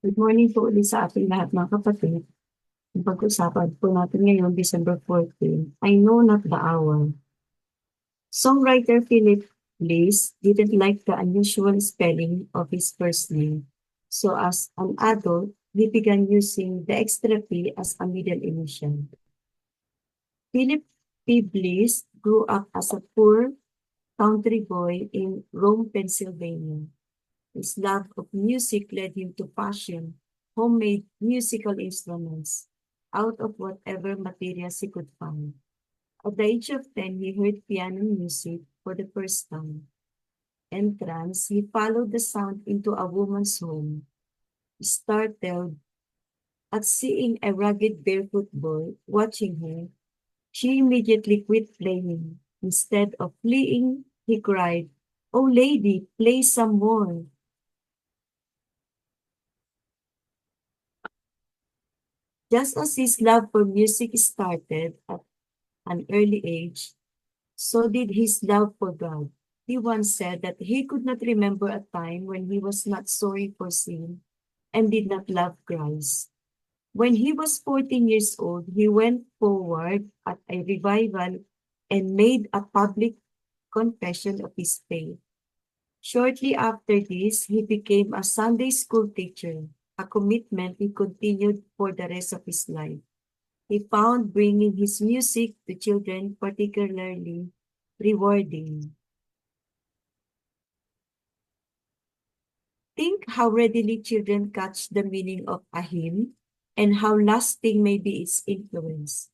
Good morning po ulit sa ating lahat mga kapatid. Ang pag-usapan po natin ngayon, December 14, I Know Not the Hour. Songwriter Philip Bliss didn't like the unusual spelling of his first name. So as an adult, he began using the extra P as a middle initial. Philip P. Bliss grew up as a poor country boy in Rome, Pennsylvania. His love of music led him to fashion homemade musical instruments out of whatever materials he could find. At the age of 10, he heard piano music for the first time. Entranced, he followed the sound into a woman's home. Startled at seeing a ragged barefoot boy watching her, she immediately quit playing. Instead of fleeing, he cried, "Oh lady, play some more." Just as his love for music started at an early age, so did his love for God. He once said that he could not remember a time when he was not sorry for sin and did not love Christ. When he was 14 years old, he went forward at a revival and made a public confession of his faith. Shortly after this, he became a Sunday school teacher, a commitment he continued for the rest of his life. He found bringing his music to children particularly rewarding. Think how readily children catch the meaning of a hymn and how lasting may be its influence.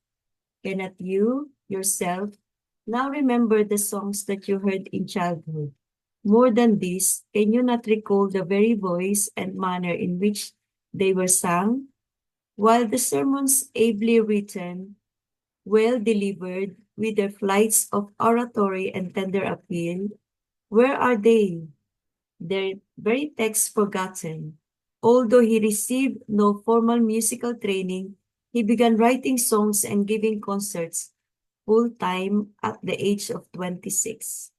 Cannot you, yourself, now remember the songs that you heard in childhood? More than this, can you not recall the very voice and manner in which they were sung? While the sermons ably written, well delivered, with their flights of oratory and tender appeal, where are they? Their very texts forgotten. Although he received no formal musical training, he began writing songs and giving concerts full time at the age of 26.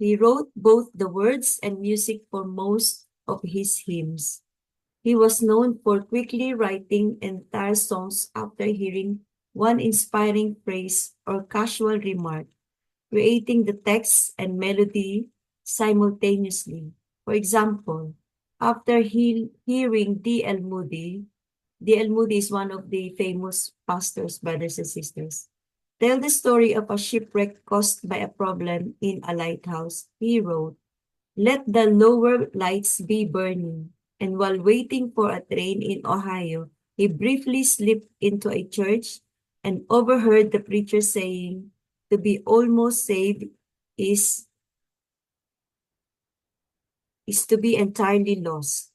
He wrote both the words and music for most of his hymns. He was known for quickly writing entire songs after hearing one inspiring phrase or casual remark, creating the text and melody simultaneously. For example, after hearing D.L. Moody is one of the famous pastors, brothers and sisters. Tell the story of a shipwreck caused by a problem in a lighthouse. He wrote, "Let the lower lights be burning." And while waiting for a train in Ohio, he briefly slipped into a church and overheard the preacher saying, "To be almost saved is, is to be entirely lost."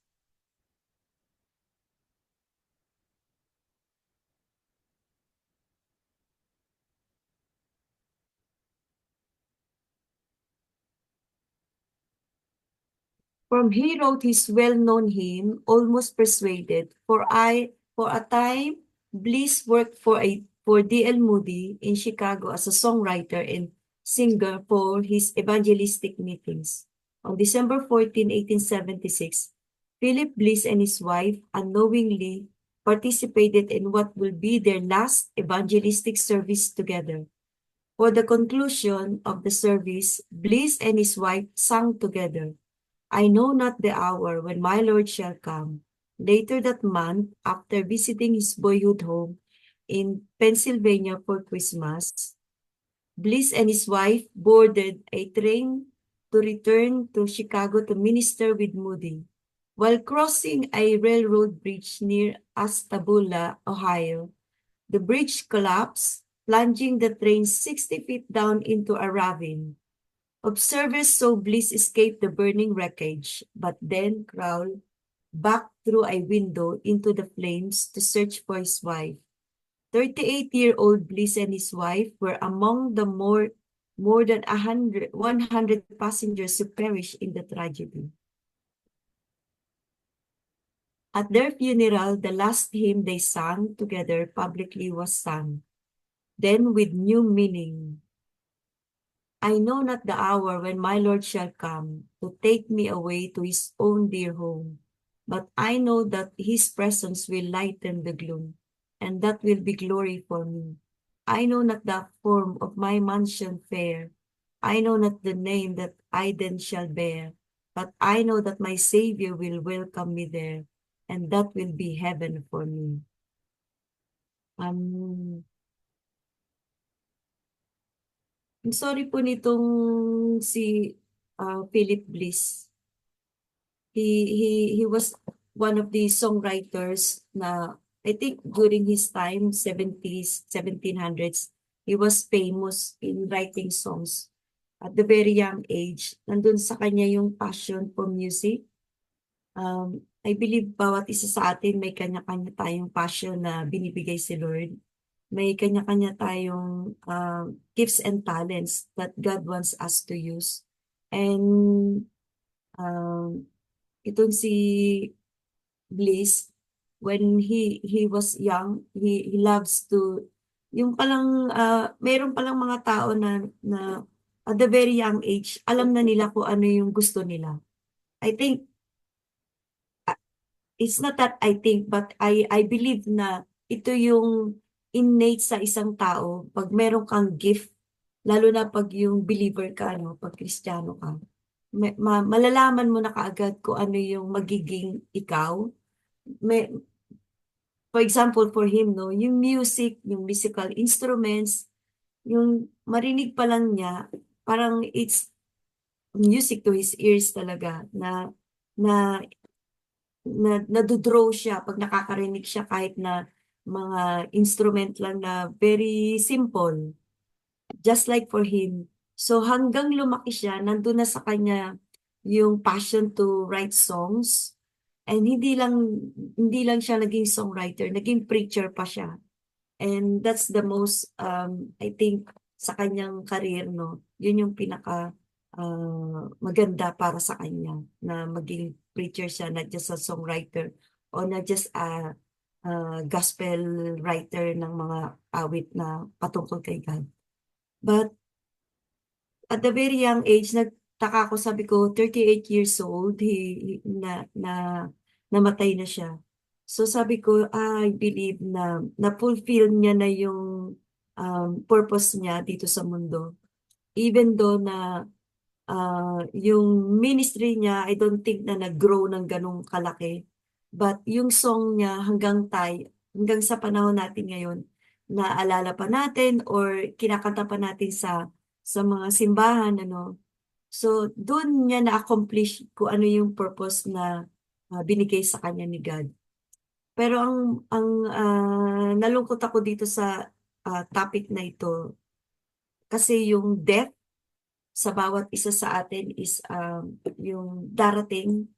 From he wrote his well-known hymn, Almost Persuaded. For a time, Bliss worked for D.L. Moody in Chicago as a songwriter and singer for his evangelistic meetings. On December 14, 1876, Philip Bliss and his wife unknowingly participated in what will be their last evangelistic service together. For the conclusion of the service, Bliss and his wife sang together, "I know not the hour when my Lord shall come." Later that month, after visiting his boyhood home in Pennsylvania for Christmas, Bliss and his wife boarded a train to return to Chicago to minister with Moody. While crossing a railroad bridge near Ashtabula, Ohio, the bridge collapsed, plunging the train 60 feet down into a ravine. Observers saw Bliss escape the burning wreckage, but then crawl back through a window into the flames to search for his wife. 38-year-old Bliss and his wife were among the more than 100 passengers who perished in the tragedy. At their funeral, the last hymn they sang together publicly was sung, then with new meaning. I know not the hour when my Lord shall come to take me away to his own dear home, but I know that his presence will lighten the gloom, and that will be glory for me. I know not the form of my mansion fair, I know not the name that I then shall bear, but I know that my Savior will welcome me there, and that will be heaven for me. Um, I'm sorry po nitong si Philip Bliss. He was one of the songwriters na I think during his time, 70s, 1700s, he was famous in writing songs. At the very young age, nandun sa kanya yung passion for music. I believe bawat isa sa atin may kanya-kanya tayong passion na binibigay si Lord. May kanya-kanya tayong gifts and talents that God wants us to use. And um, itong si Bliss, when he was young, he loves to, yung palang, mayroon palang mga tao na at the very young age, alam na nila kung ano yung gusto nila. I think, it's not that I think, but I believe na ito yung innate sa isang tao, pag meron kang gift, lalo na pag yung believer ka, no, pag Kristiyano ka, malalaman mo na kaagad kung ano yung magiging ikaw. May, for example, for him, no, yung music, yung musical instruments, yung marinig pa lang niya, parang it's music to his ears talaga, na nadudraw siya pag nakakarinig siya kahit na mga instrument lang na very simple, just like for him. So hanggang lumaki siya, nandun na sa kanya yung passion to write songs. And hindi lang siya naging songwriter, naging preacher pa siya. And that's the most, I think, sa kanyang career, no? Yun yung pinaka maganda para sa kanya, na maging preacher siya, not just a songwriter, o not just a gospel writer ng mga awit na patungkol kay God. But at the very young age, nagtaka ko, sabi ko, 38 years old, namatay na siya. So sabi ko, I believe na-fulfill niya na yung purpose niya dito sa mundo. Even though na yung ministry niya, I don't think na nag-grow ng ganong kalaki. But yung song niya hanggang sa panahon natin ngayon, naalala pa natin or kinakanta pa natin sa mga simbahan, ano. So, doon niya na-accomplish kung ano yung purpose na binigay sa kanya ni God. Pero ang nalungkot ako dito sa topic na ito, kasi yung death sa bawat isa sa atin is yung darating.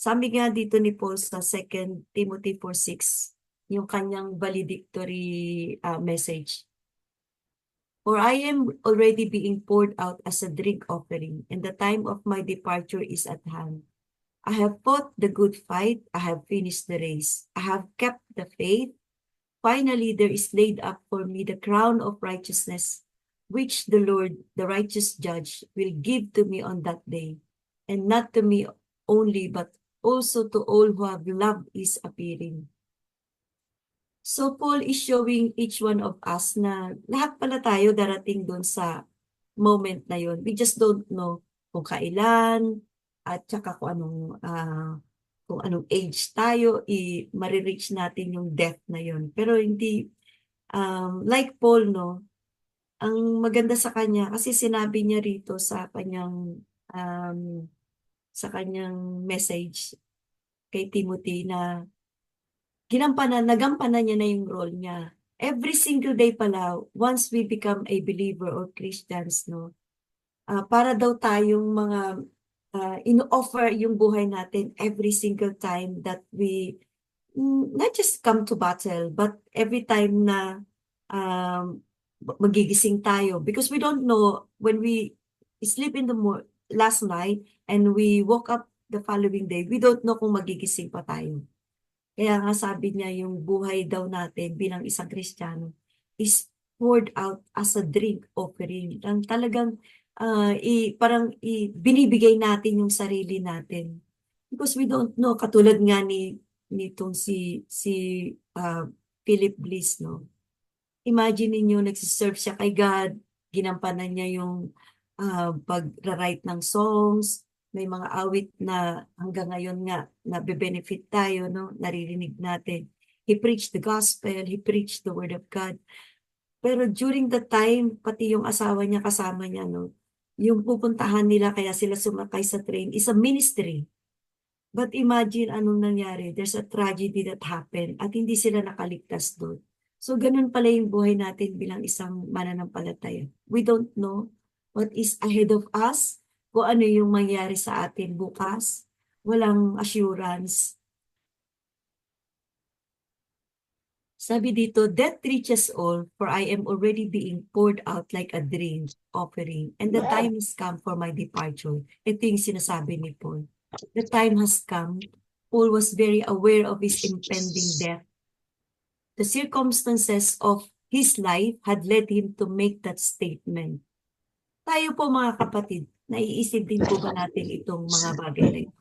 Sabi nga dito ni Paul sa 2 Timothy 4:6, yung kanyang valedictory message. For I am already being poured out as a drink offering, and the time of my departure is at hand. I have fought the good fight, I have finished the race, I have kept the faith. Finally, there is laid up for me the crown of righteousness, which the Lord, the righteous judge, will give to me on that day, and not to me only, but also to all who have loved his appearing. So Paul is showing each one of us na lahat pala tayo darating doon sa moment na yun. We just don't know kung kailan at saka kung anong age tayo, marireach natin yung death na yun. Pero hindi, like Paul, no, ang maganda sa kanya, kasi sinabi niya rito sa kanyang message kay Timothy na nagampanan niya na yung role niya. Every single day pala, once we become a believer or Christians, no, para daw tayong mga ino-offer yung buhay natin every single time that we not just come to battle, but every time na um, magigising tayo. Because we don't know when we sleep in the last night and we woke up the following day, we don't know kung magigising pa tayo. Kaya nga sabi niya yung buhay daw natin bilang isang Kristiyano is poured out as a drink offering. Ang talagang binibigay natin yung sarili natin. Because we don't know, katulad nga nitong si ah, Philip Bliss, no? Imagine ninyo, nagsiserve siya kay God, ginampanan niya yung pag-write ng songs, may mga awit na hanggang ngayon nga nabe-benefit tayo, no? Naririnig natin. He preached the gospel, he preached the word of God. Pero during the time, pati yung asawa niya kasama niya, no? Yung pupuntahan nila kaya sila sumakay sa train is a ministry. But imagine anong nangyari. There's a tragedy that happened at hindi sila nakaligtas doon. So ganun pala yung buhay natin bilang isang mananampalataya. We don't know what is ahead of us, kung ano yung mangyari sa atin bukas. Walang assurance. Sabi dito, death reaches all, for I am already being poured out like a drink offering, and the time has come for my departure. Ito yung sinasabi ni Paul. The time has come. Paul was very aware of his impending death. The circumstances of his life had led him to make that statement. Tayo po mga kapatid, naiisip din po ba natin itong mga bagay na ito?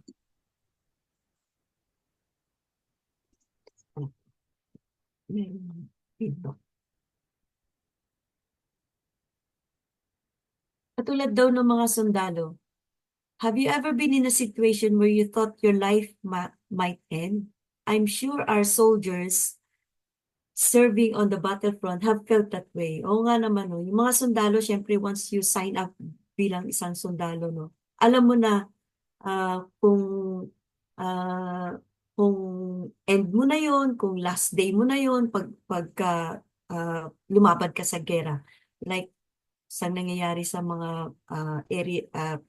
Feedback. Katulad daw ng mga sundalo, have you ever been in a situation where you thought your life might end? I'm sure our soldiers serving on the battlefront have felt that way. Oo nga naman, no? Yung mga sundalo, syempre, once you sign up bilang isang sundalo, no? Alam mo na kung ah, kung end mo na yon, kung last day mo na yon, pagka lumaban ka sa gera. Like, sa nangyayari sa mga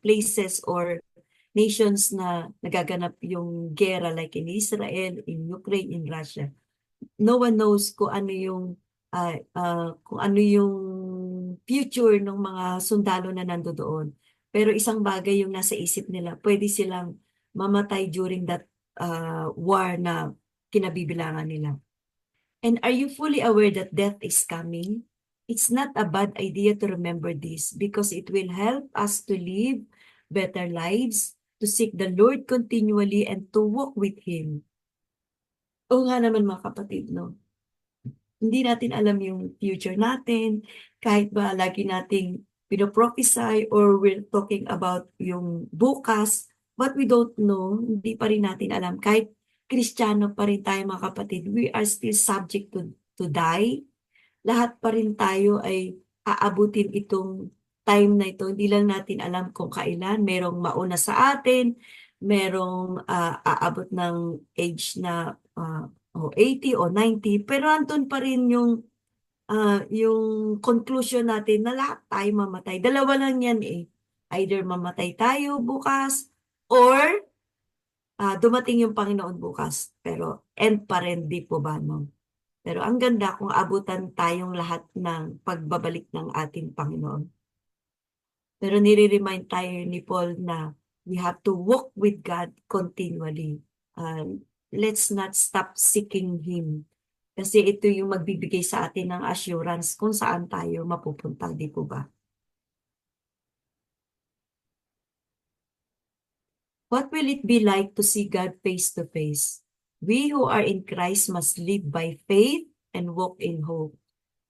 places or nations na nagaganap yung gera like in Israel, in Ukraine, in Russia. No one knows kung ano yung future ng mga sundalo na nandoon. Pero isang bagay yung nasa isip nila, pwede silang mamatay during that war na kinabibilangan nila. And are you fully aware that death is coming? It's not a bad idea to remember this because it will help us to live better lives, to seek the Lord continually, and to walk with Him. Oo nga naman mga kapatid, no? Hindi natin alam yung future natin, kahit ba lagi nating pinoprophesy or we're talking about yung bukas, but we don't know, hindi pa rin natin alam. Kahit Kristiyano pa rin tayo mga kapatid, we are still subject to die. Lahat pa rin tayo ay aabutin itong time na ito. Hindi lang natin alam kung kailan. Merong mauna sa atin, merong aabot ng age na o 80 o 90, pero andun pa rin yung conclusion natin na lahat tayo mamatay. Dalawa lang yan eh. Either mamatay tayo bukas or dumating yung Panginoon bukas. Pero end pa rin, di po ba, no? Pero ang ganda kung abutan tayong lahat ng pagbabalik ng ating Panginoon. Pero nire-remind tayo ni Paul na we have to walk with God continually. Let's not stop seeking Him. Kasi ito yung magbibigay sa atin ng assurance kung saan tayo mapupunta, di po ba? What will it be like to see God face to face? We who are in Christ must live by faith and walk in hope.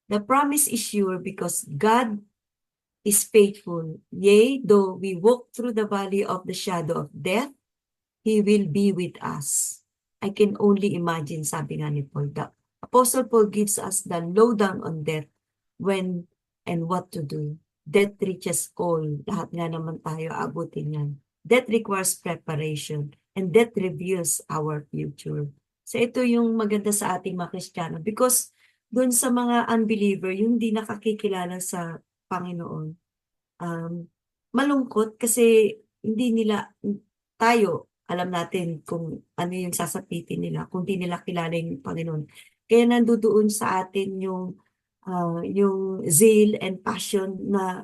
The promise is sure because God is faithful. Yea, though we walk through the valley of the shadow of death, He will be with us. I can only imagine, sabi nga ni Paul. The Apostle Paul gives us the lowdown on death, when and what to do. Death reaches all. Lahat nga naman tayo abutin yan. Death requires preparation and death reveals our future. So ito yung maganda sa ating mga Kristiyano because doon sa mga unbeliever, yung di nakakikilala sa Panginoon, um, malungkot kasi hindi nila, tayo, alam natin kung ano yung sasapitin nila, kung di nila kilala yung Panginoon. Kaya nandoon sa atin yung zeal and passion na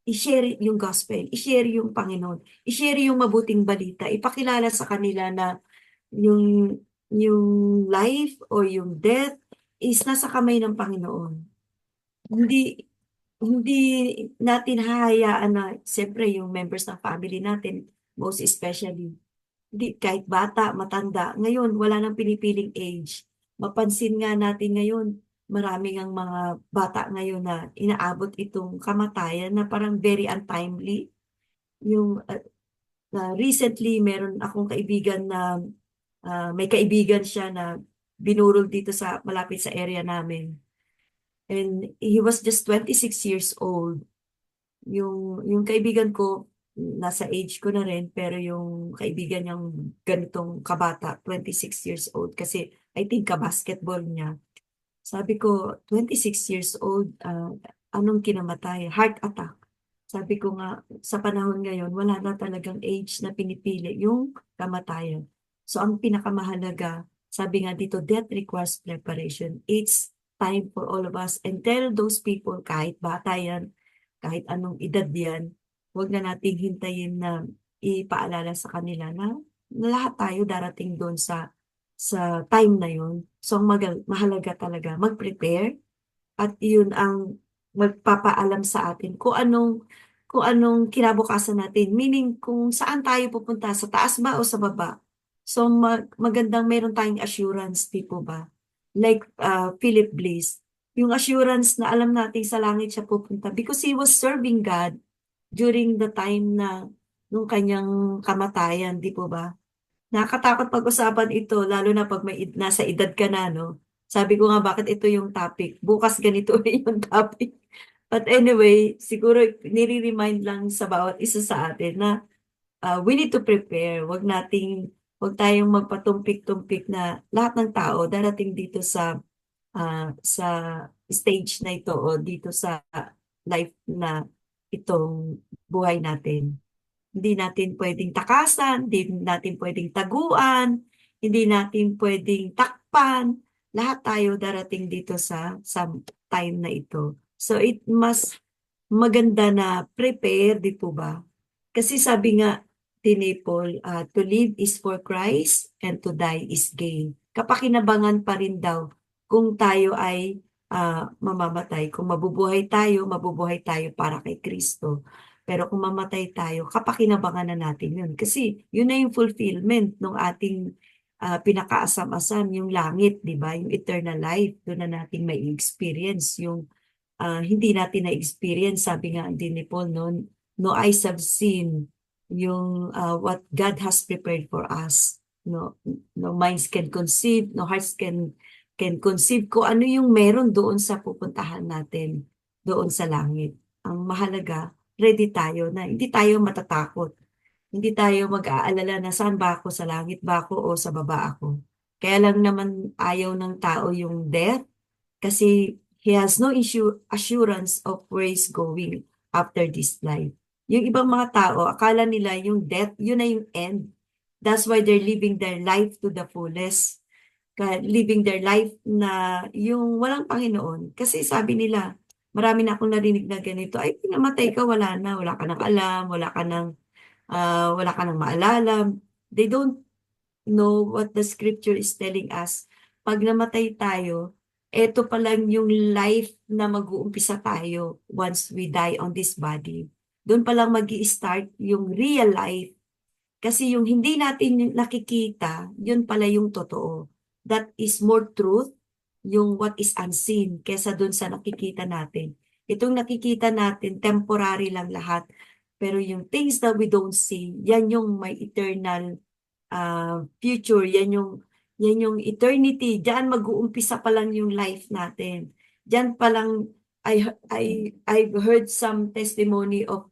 i-share yung gospel, i-share yung Panginoon, i-share yung mabuting balita, ipakilala sa kanila na yung yung life or yung death is nasa kamay ng Panginoon. Hindi hindi natin hahayaan na siyempre yung members ng family natin, most especially, hindi, kahit bata, matanda, ngayon wala nang pinipiling age. Mapansin nga natin ngayon, maraming ang mga bata ngayon na inaabot itong kamatayan na parang very untimely. Yung na recently, meron akong kaibigan na may kaibigan siya na binurol dito sa malapit sa area namin. And he was just 26 years old. Yung kaibigan ko, nasa age ko na rin, pero yung kaibigan niyang ganitong kabata, 26 years old, kasi I think ka-basketball niya. Sabi ko, 26 years old, anong kinamatay? Heart attack. Sabi ko nga, sa panahon ngayon, wala na talagang age na pinipili yung kamatayan. So, ang pinakamahalaga, sabi nga dito, death requires preparation. It's time for all of us. And tell those people, kahit bata yan, kahit anong edad yan, huwag na nating hintayin na ipaalala sa kanila na lahat tayo darating doon sa time na yun. So, ang mahalaga talaga, mag-prepare at yun ang magpapaalam sa atin kung anong kinabukasan natin. Meaning, kung saan tayo pupunta, sa taas ba o sa baba. So, magandang meron tayong assurance, di po ba? Like Philip Bliss, yung assurance na alam natin sa langit siya pupunta because he was serving God during the time na nung kanyang kamatayan, di po ba? Nakakatakot pag-usapan ito, lalo na pag nasa edad ka na, no? Sabi ko nga, bakit ito yung topic? Bukas ganito rin yung topic. But anyway, siguro nire-remind lang sa bawat isa sa atin na we need to prepare. Wag tayong magpatumpik-tumpik na lahat ng tao darating dito sa stage na ito o dito sa life na itong buhay natin. Hindi natin pwedeng takasan, hindi natin pwedeng taguan, hindi natin pwedeng takpan. Lahat tayo darating dito sa time na ito. So it must maganda na prepare, di po ba? Kasi sabi nga ni Paul, to live is for Christ and to die is gain. Kapakinabangan pa rin daw kung tayo ay mamamatay. Kung mabubuhay tayo para kay Kristo. Pero kung mamatay tayo, kapakinabangan na natin yun. Kasi yun na yung fulfillment ng ating pinakaasam-asam, yung langit, di ba? Yung eternal life, doon na natin may experience yung hindi natin na-experience, sabi nga din ni Paul, no eyes have seen yung what God has prepared for us. No minds can conceive, no hearts can conceive kung ano yung meron doon sa pupuntahan natin, doon sa langit. Ang mahalaga, ready tayo na hindi tayo matatakot. Hindi tayo mag-aalala na saan ba ako, sa langit ba ako o sa baba ako. Kaya lang naman ayaw ng tao yung death kasi he has no assurance of where he's going after this life. Yung ibang mga tao, akala nila yung death, yun na yung end. That's why they're living their life to the fullest. Living their life na yung walang Panginoon. Kasi sabi nila, marami na akong narinig na ganito, ay pinamatay ka, wala ka nang alam, wala ka nang maalala. They don't know what the scripture is telling us. Pag namatay tayo, eto pa lang yung life na mag-uumpisa tayo once we die on this body. Doon pa lang mag-i-start yung real life. Kasi yung hindi natin nakikita, yun pala yung totoo. That is more truth, yung what is unseen, kesa doon sa nakikita natin. Itong nakikita natin, temporary lang lahat. Pero yung things that we don't see, yan yung may eternal future, yan yung eternity. Diyan mag-uumpisa pa lang yung life natin. Diyan pa lang I've heard some testimony of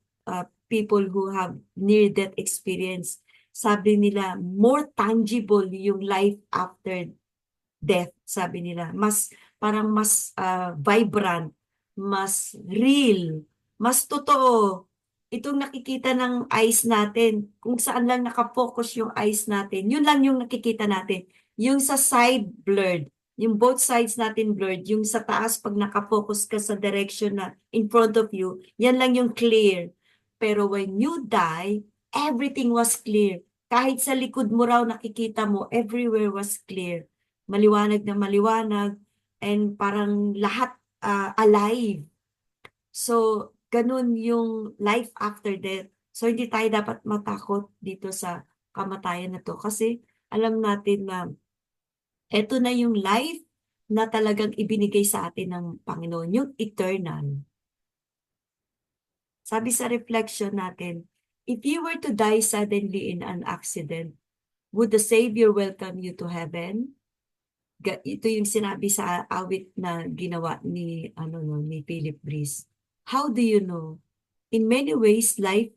people who have near death experience. Sabi nila more tangible yung life after death, sabi nila. Parang mas vibrant, mas real, mas totoo. Itong nakikita ng eyes natin, kung saan lang nakafocus yung eyes natin, yun lang yung nakikita natin. Yung sa side blurred, yung both sides natin blurred, yung sa taas pag nakafocus ka sa direction na in front of you, yan lang yung clear. Pero when you die, everything was clear. Kahit sa likod mo raw nakikita mo, everywhere was clear, maliwanag na maliwanag, and parang lahat alive. So, ganun yung life after death. So, hindi tayo dapat matakot dito sa kamatayan na to kasi alam natin na eto na yung life na talagang ibinigay sa atin ng Panginoon, yung eternal. Sabi sa reflection natin, if you were to die suddenly in an accident, would the Savior welcome you to heaven? Ito yung sinabi sa awit na ginawa ni ni Philip Breeze. How do you know? In many ways, life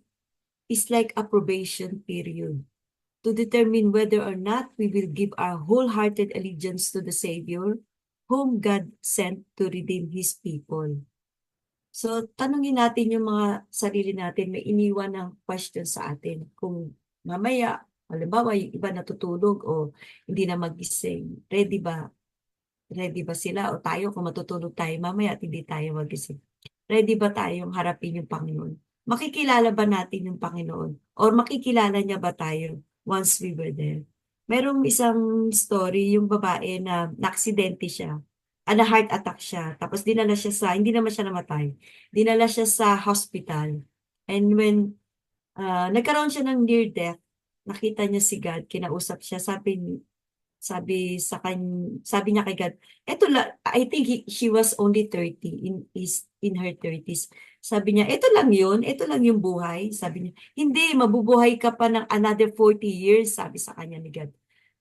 is like a probation period to determine whether or not we will give our wholehearted allegiance to the Savior, whom God sent to redeem His people. So, tanungin natin yung mga sarili natin, may iniwan ng question sa atin. Kung mamaya, halimbawa, yung iba natutulog o hindi na magising, ready ba? Ready ba sila? O tayo, kung matutulog tayo mamaya at hindi tayo magising. Ready ba tayong harapin yung Panginoon? Makikilala ba natin yung Panginoon? Or makikilala niya ba tayo once we were there? Merong isang story, yung babae na naaksidente siya, na heart attack siya. Tapos dinala siya hindi naman siya namatay. Dinala siya sa hospital. And when nagkaroon siya ng near death, nakita niya si God, kinausap siya, sabi niya kay God, I think she was only 30, in her 30s. Sabi niya, ito lang yung buhay. Sabi niya, hindi, mabubuhay ka pa ng another 40 years, sabi sa kanya ni God.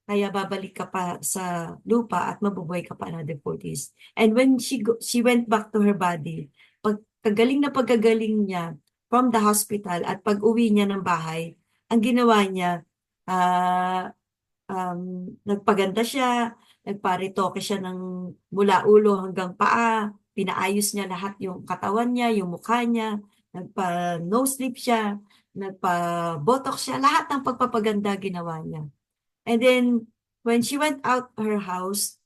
Kaya babalik ka pa sa lupa at mabubuhay ka pa another 40 years. And when she went back to her body, pagkagaling niya from the hospital at pag-uwi niya ng bahay, ang ginawa niya, ah nagpaganda siya, nagparitoke siya ng mula ulo hanggang paa, pinaayos niya lahat yung katawan niya, yung mukha niya, nagpa-nose lift siya, nagpa-botox siya, lahat ng pagpapaganda ginawa niya. And then, when she went out her house,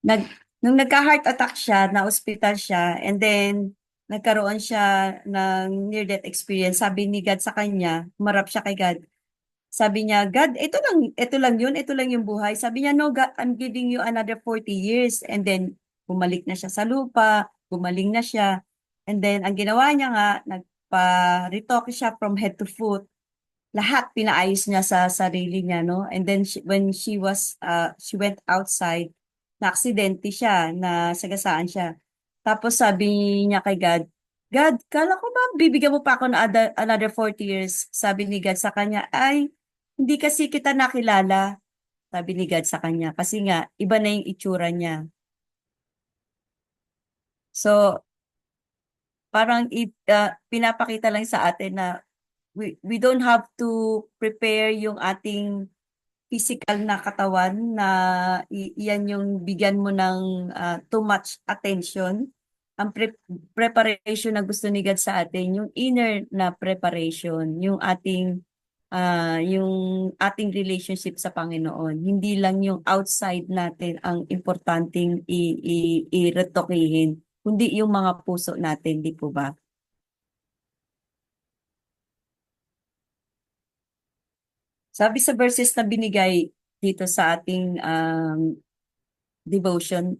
nag, nung nagka-heart attack siya, na-hospital siya, and then, nagkaroon siya ng near-death experience. Sabi ni God sa kanya, humarap siya kay God. Sabi niya, God, ito lang yung buhay. Sabi niya, no, God, I'm giving you another 40 years. And then, bumalik na siya sa lupa, gumaling na siya. And then, ang ginawa niya nga, nagpa-retoke siya from head to foot. Lahat pinaayos niya sa sarili niya, no? And then, when she went outside, na-aksidente siya, nasagasaan siya. Tapos sabi niya kay God, God, kala ko ba bibigyan mo pa ako ng another 40 years? Sabi ni God sa kanya, ay, hindi kasi kita nakilala. Sabi ni God sa kanya, kasi nga, iba na yung itsura niya. So, parang pinapakita lang sa atin na we don't have to prepare yung ating physical na katawan na iyan yung bigyan mo ng too much attention. Ang preparation na gusto ni God sa atin, yung inner na preparation, yung ating relationship sa Panginoon. Hindi lang yung outside natin ang importanteng i-retokihin, kundi yung mga puso natin, di po ba? Sabi sa verses na binigay dito sa ating devotion,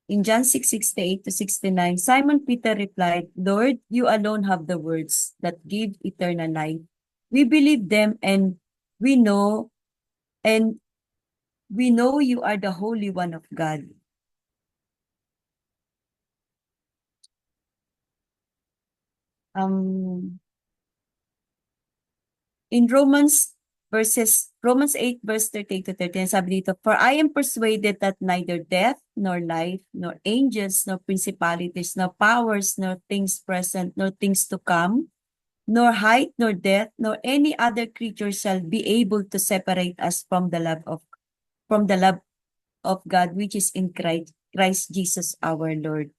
in John 6:68 to 69, Simon Peter replied, Lord, you alone have the words that give eternal life. We believe them we know and we know you are the Holy One of God. Um, in Romans 8 verse 13 to 13, sabi dito, For I am persuaded that neither death, nor life, nor angels, nor principalities, nor powers, nor things present, nor things to come, nor height, nor depth, nor any other creature shall be able to separate us from the love of God which is in Christ Jesus our Lord.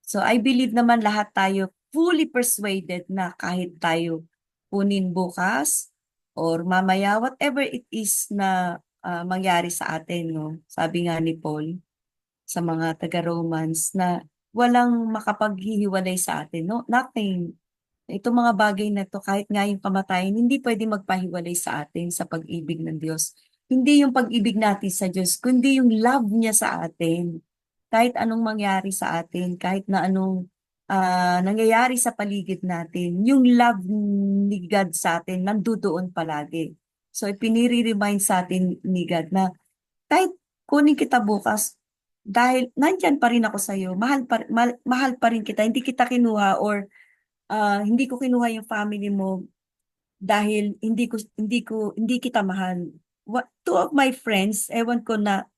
So I believe naman lahat tayo fully persuaded na kahit tayo kunin bukas or mamaya, whatever it is na mangyari sa atin, no? Sabi nga ni Paul sa mga taga-Romans na walang makapaghihiwalay sa atin, no? Nothing. Itong mga bagay na to, kahit nga yung kamatayan, hindi pwede magpahiwalay sa atin sa pag-ibig ng Diyos. hindi yung pag-ibig natin sa Diyos, kundi yung love niya sa atin. Kahit anong mangyari sa atin, kahit na anong nangyayari sa paligid natin, yung love ni God sa atin nandoon palagi. So, ipinire-remind sa atin ni God na kahit kunin kita bukas, dahil nandyan pa rin ako sa iyo, mahal pa rin kita, hindi kita kinuha or hindi ko kinuha yung family mo dahil hindi kita mahal. Two of my friends, ewan ko na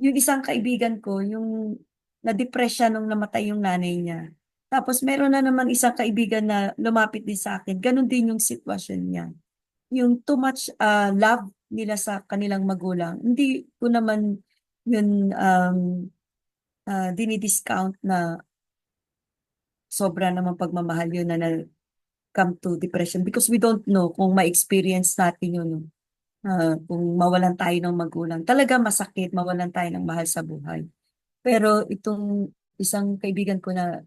yung isang kaibigan ko, yung na-depress siya nung namatay yung nanay niya. Tapos meron na naman isang kaibigan na lumapit din sa akin. Ganon din yung sitwasyon niya. Yung too much love nila sa kanilang magulang. Hindi ko naman yun dinidiscount na sobra naman pagmamahal yun na come to depression because we don't know kung ma-experience natin yun. No? Kung mawalan tayo ng magulang. Talaga masakit, mawalan tayo ng mahal sa buhay. Pero itong isang kaibigan ko na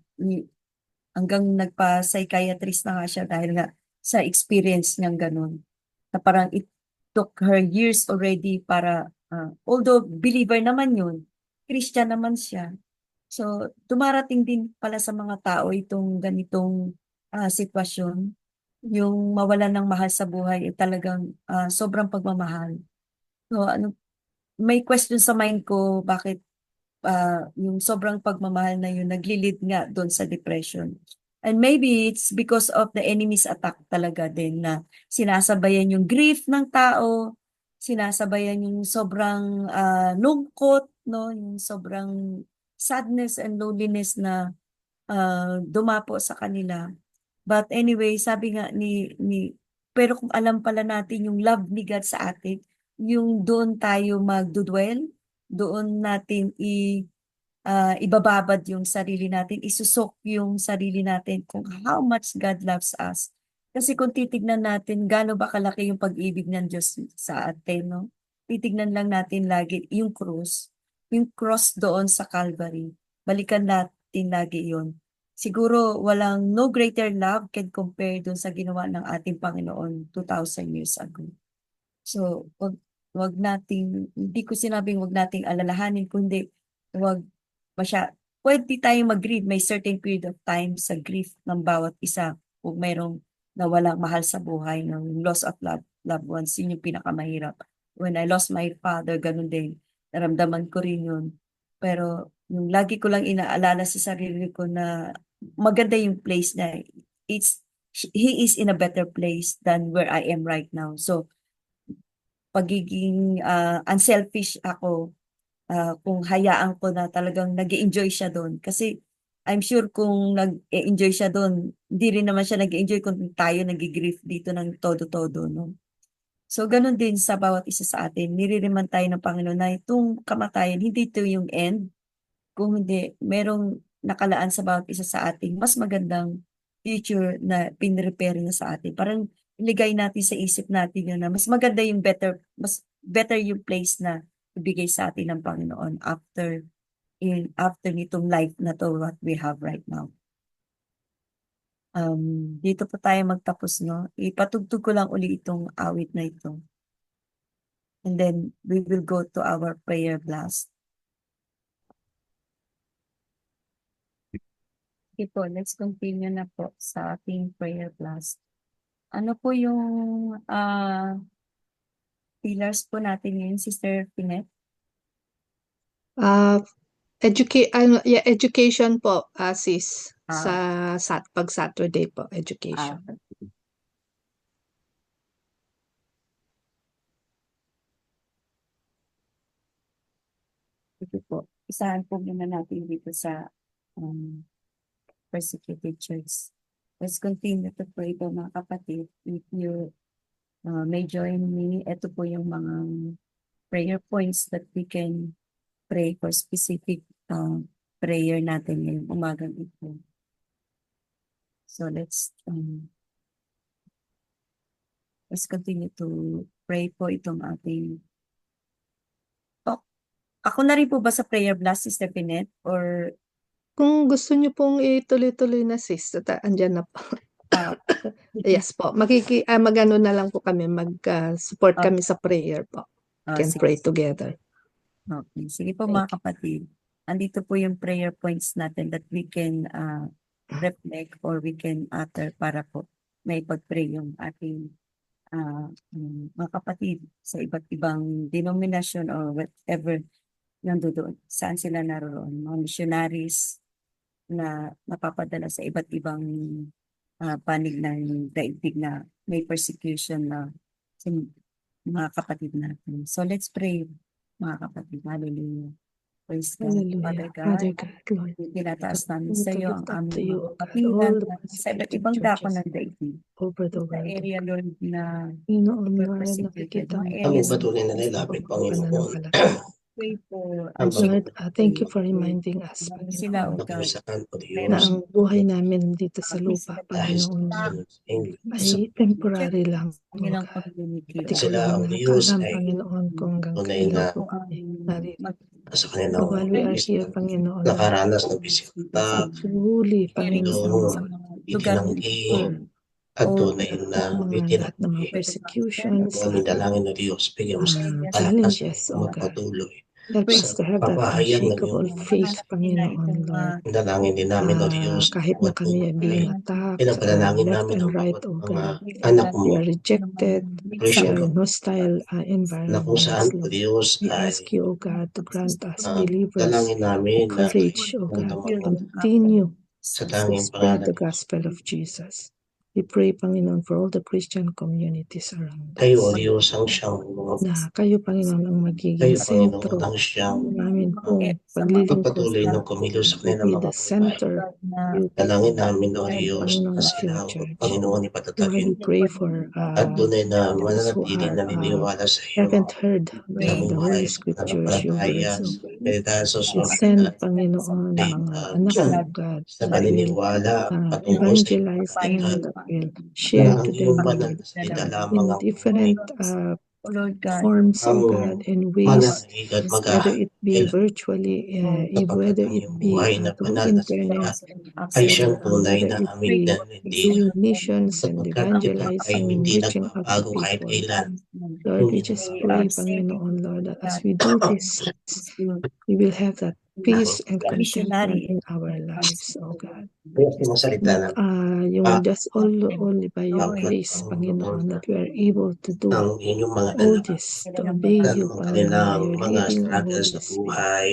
hanggang nagpa-psychiatrist na nga siya dahil nga sa experience niyang ganun. Na parang it took her years already para, although believer naman yun, Christian naman siya. So, dumarating din pala sa mga tao itong ganitong sitwasyon. Yung mawalan ng mahal sa buhay ay talagang sobrang pagmamahal. So, may question sa mind ko bakit yung sobrang pagmamahal na yun nagli-lead nga doon sa depression. And maybe it's because of the enemy's attack talaga din na sinasabayan yung grief ng tao, sinasabayan yung sobrang lungkot, no? Yung sobrang sadness and loneliness na dumapo sa kanila. But anyway, sabi nga pero kung alam pala natin yung love ni God sa atin, yung doon tayo magdudwell, doon natin ibababad yung sarili natin, isusok yung sarili natin kung how much God loves us. Kasi kung titignan natin, gaano ba kalaki yung pag-ibig ng Diyos sa atin, no? Titignan lang natin lagi yung cross doon sa Calvary. Balikan natin lagi yun. Siguro walang no greater love can compare doon sa ginawa ng ating Panginoon 2,000 years ago. So, wag nating, hindi ko sinabing wag nating alalahanin, kundi wag pwede tayong mag-grieve. May certain period of time sa grief ng bawat isa. Kung mayroong nawalang mahal sa buhay, ng loss of loved ones, yun yung pinakamahirap. When I lost my father, ganun din. Naramdaman ko rin yun. Pero yung lagi ko lang inaalala sa sarili ko na maganda yung place na he is in a better place than where I am right now. So, pagiging unselfish ako kung hayaan ko na talagang nag enjoy siya doon. Kasi I'm sure kung nag-enjoy siya doon, hindi rin naman siya nag enjoy kung tayo nag-grief dito ng todo-todo. No? So, ganun din sa bawat isa sa atin. Niririman tayo ng Panginoon na itong kamatayan, hindi ito yung end. Kung hindi, merong nakalaan sa bawat isa sa atin, mas magandang future na pinrepare na sa atin. Parang iligay natin sa isip natin yun na mas maganda yung mas better yung place na ibigay sa atin ng Panginoon after nitong life na to what we have right now. Dito po tayo magtapos, no? Ipatugtog ko lang uli itong awit na ito. And then we will go to our prayer blast. Okay po, let's continue na po sa ating prayer blast. Ano po yung pillars po natin ngayon, Sister Pinet? Education po, sis. Pag Saturday po, education. Ito po, isahan po muna natin dito sa persecuted church. Let's continue to pray po mga kapatid. If you may join me, ito po yung mga prayer points that we can pray for specific prayer natin ngayong umagang ito. So let's continue to pray po itong ating ako na rin po ba sa prayer blast, Sister Pinet? Or kung gusto niyo pong ituloy-tuloy na sis, andyan na po. Yes po. Magano na lang po kami, mag-support kami sa prayer po. can sige. pray together. Okay. Sige po Thank mga kapatid. Andito po yung prayer points natin that we can reflect or we can utter para po may pag-pray yung ating mga kapatid sa iba't ibang denomination or whatever nandoon. Saan sila naroon? Mga missionaries na napapadala sa iba't ibang panig ng daigdig na may persecution na sa mga kapatid natin. So let's pray mga kapatid. Hallelujah. Praise God. Hallelujah. Father God, Lord, Tinataas namin continue sa to iyo lift ang up to aming you, mga O God, kapatiran all the sa iba't persecuted ibang dako churches ng daigdig. over the Sa world, O area, God. Lord, na Panginoon, Lord, persecuted, nakikita mga mo Ang areas po patuloy na ang nilapit, pagpapananampalataya. Panginoon. pray for Ang Lord, thank you for pray reminding us, sila, Panginoon, O God, pagkakusahan po na Diyos ang buhay namin dito sa at lupa, sila dahil sa Panginoon, English. ay temporary lang, O kanilang God. community. At ikaw Sila lang ang Diyos nakakaalam, ay Panginoon, kung hanggang tunay kailan na po kami narito. sa But kanilang while we are here, Panginoon, Lord, nakaranas ng pisikta, truly, Panginoon, doon Lord, lugar itinanggi at tunay na lahat ng mga itinanggi. persecutions, Ang aming dalangin na Diyos, bigyan mo sa kalakas challenges, O God. magpatuloy Help sa us to have that papahayag ng iyong unshakable faith, Panginoon, Lord. ang dalangin din namin, O Diyos, Kahit na bawat kami ay being buhay. attacked Pinapanalangin left namin and ang right, bawat O mga God. anak We mo are rejected. We Christian are in community hostile na kung environments, saan po Lord. Diyos We ay ask you, O God, to grant us believers dalangin namin na courage, O God, to magdamag continue sa to tanging spread pangalan the ni gospel of Jesus. We pray, Panginoon, for all the Christian communities around kayo, O us, Diyos, ang siyang na kayo, Panginoon, ang magiging kayo, Panginoon, sentro ang siyang ng amin pong paglilingkod. pagpatuloy ng kumilos sa You kanilang be mga the buhay. center. You be Dalangin namin, O the Diyos, Panginoon na of your sila, church. Panginoon, Lord, we ipatatagin pray for at tunay na those who mananatili are na niniwala sa iyo haven't heard sa the Holy buhay, Scriptures, your pananampalataya, words, O sa God. meditahan sa We ospital, send, Panginoon, ay mga anak mo, God, sa that will paniniwala patungo sa iyong evangelize them, kaharian that will na share ang to iyong them, banal Lord, na salita lamang in ang buhay, different Lord God, forms, ang O God, and ways, mananalig at whether it be mag-aaral virtually, sapagkat whether ang it iyong be buhay na through banal na salita internet, ay or siyang tunay whether na it aming be nanindigan doing missions and sapagkat ito ay evangelizing, hindi reaching out to nagbabago kahit people. kailan. Lord, we Hindi just nagbabago. pray, Panginoon, Lord, that as we do this, we will have that peace and contentment in our lives, oh God. Kaya sumasalita Not na yung just only by your grace, Panginoon, that we are able to do ang inyong mga all anak this, to obey ano you, man Panginoon, by kanilang your mga leading, O struggles Holy sa Spirit. buhay,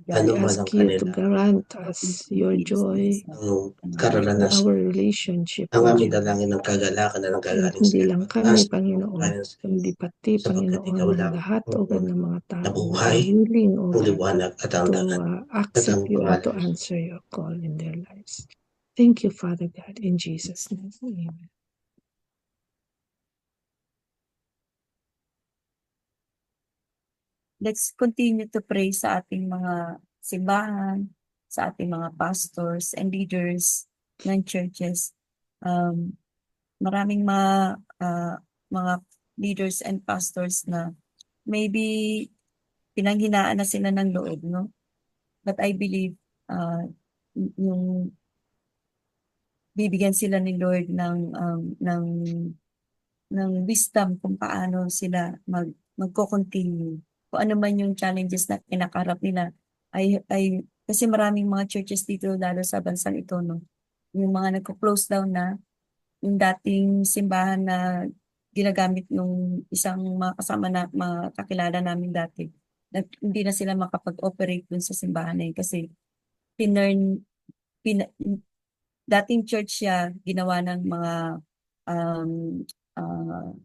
We ano man ask ang you to kanilang grant us your joy in karanasan. our relationship Ang with aming you. dalangin ng kagalakan na And nanggagaling sa hindi iyo. lang kami, Panginoon, kundi pati, sapagkat Panginoon, ikaw ang lang lahat, O God, ng mga na tao na buhay, ay willing, O ang God, liwanag at ang to dagat at accept ang you and to pangalan. answer your call in their lives. Thank you, Father God, in Jesus' name. Amen. let's continue to pray sa ating mga simbahan, sa ating mga pastors and leaders ng churches. Maraming mga leaders and pastors na maybe pinanghinaan na sila ng loob, no? But I believe yung bibigyan sila ni Lord ng wisdom kung paano sila magko-continue. Kung ano man yung challenges na kinakarap nila ay kasi maraming mga churches dito lalo sa bansang ito, no? Yung mga nagko-close down na, yung dating simbahan na ginagamit nung isang mga kasama na mga kakilala namin dati, na hindi na sila makapag-operate dun sa simbahan na yun kasi tinurn, dating church siya, ginawa ng mga um,